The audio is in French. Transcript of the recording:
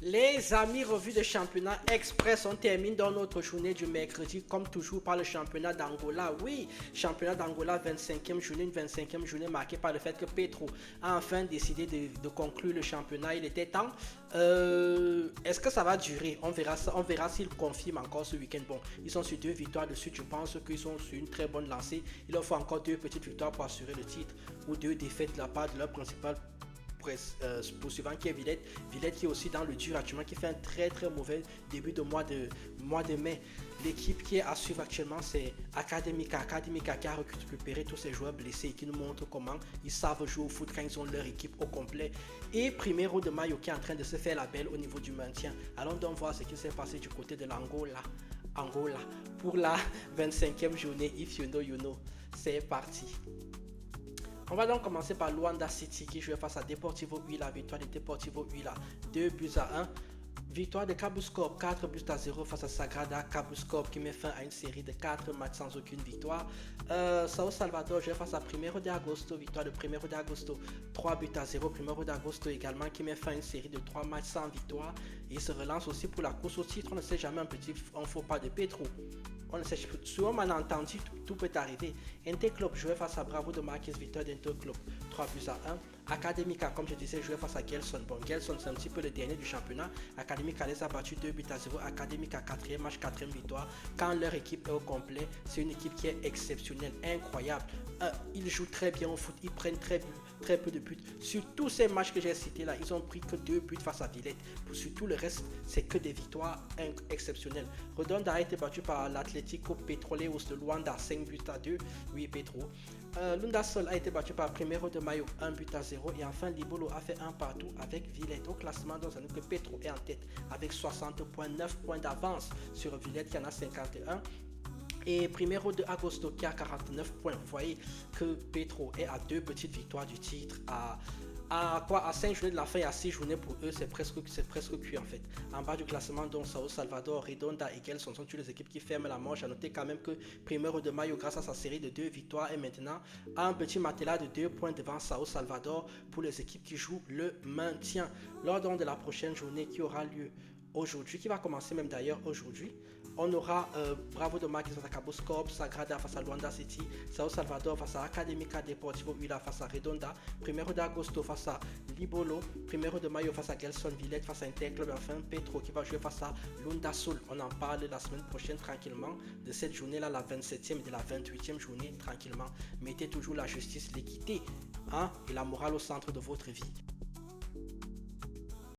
Les amis, revue de championnat express, on termine dans notre journée du mercredi, comme toujours par le championnat d'Angola. Oui, championnat d'Angola, 25e journée, une 25e journée marquée par le fait que Petro a enfin décidé de conclure le championnat. Il était temps. Est-ce que ça va durer? On verra s'ils confirment encore ce week-end. Bon, ils sont sur 2 victoires de suite. Je pense qu'ils sont sur une très bonne lancée. Il leur faut encore 2 petites victoires pour assurer le titre ou 2 défaites de la part de leur principal poursuivant qui est Villette. Villette qui est aussi dans le dur actuellement, qui fait un très mauvais début de mois de mai. L'équipe qui est à suivre actuellement, c'est Academica. Academica qui a récupéré tous ses joueurs blessés et qui nous montre comment ils savent jouer au foot quand ils ont leur équipe au complet. Et Primero de Mayo qui est en train de se faire la belle au niveau du maintien. Allons donc voir ce qui s'est passé du côté de l'Angola. Angola pour la 25e journée. If you know, you know. C'est parti. On va donc commencer par Luanda City qui jouait face à Deportivo Huila. Victoire de Deportivo Huila 2-1. Victoire de Cabuscorp 4-0 face à Sagrada Cabuscorp qui met fin à une série de 4 matchs sans aucune victoire. Sao Salvador jouait face à Primero de Agosto. Victoire de Primero de Agosto 3-0. Primero de Agosto également qui met fin à une série de 3 matchs sans victoire. Et il se relance aussi pour la course au titre. On ne sait jamais un faux pas de Petro. On ne sait, sur un malentendu, tout peut arriver. Interclub jouait face à Bravo de Marquez, victoire d'Interclub 3-1. Academica, comme je disais, jouait face à Gelson. Bon, Gelson, c'est un petit peu le dernier du championnat. Academica les a battus 2-0. Academica, 4e match, 4e victoire. Quand leur équipe est au complet, c'est une équipe qui est exceptionnelle, incroyable. Ils jouent très bien au foot, ils prennent très peu de buts. Sur tous ces matchs que j'ai cités là, ils ont pris que 2 buts face à Villette. Sur tout le reste, c'est que des victoires exceptionnelles. Redonda a été battu par l'Atlético Petroleros de Luanda, 5-2. Oui, Petro. Lundasol a été battu par Primero de Mayo, 1-0. Et enfin, Libolo a fait un partout avec Villette. Au classement, donc, ça nous que Petro est en tête avec 60,9 points d'avance sur Villette qui en a 51. Et Primero de Agosto qui a 49 points. Vous voyez que Petro est à 2 petites victoires du titre, à 5 journées de la fin et à 6 journées pour eux, c'est presque cuit en fait. En bas du classement, donc Sao Salvador, Redonda et Gelson sont toutes les équipes qui ferment la manche. À noter quand même que Primero de Mayo, grâce à sa série de 2 victoires, est maintenant à un petit matelas de 2 points devant Sao Salvador pour les équipes qui jouent le maintien. Lors donc de la prochaine journée qui aura lieu aujourd'hui, qui va commencer même d'ailleurs aujourd'hui, on aura Bravo de Marquez face à Cabuscorp, Sagrada face à Luanda City, Sao Salvador face à Academica Deportivo Huila face à Redonda, Primero de Agosto face à Libolo, Primero de Mayo face à Gelson, Villette face à Interclub et enfin Petro qui va jouer face à Lundasol. On en parle la semaine prochaine tranquillement de cette journée-là, la 27e et de la 28e journée tranquillement. Mettez toujours la justice, l'équité et la morale au centre de votre vie.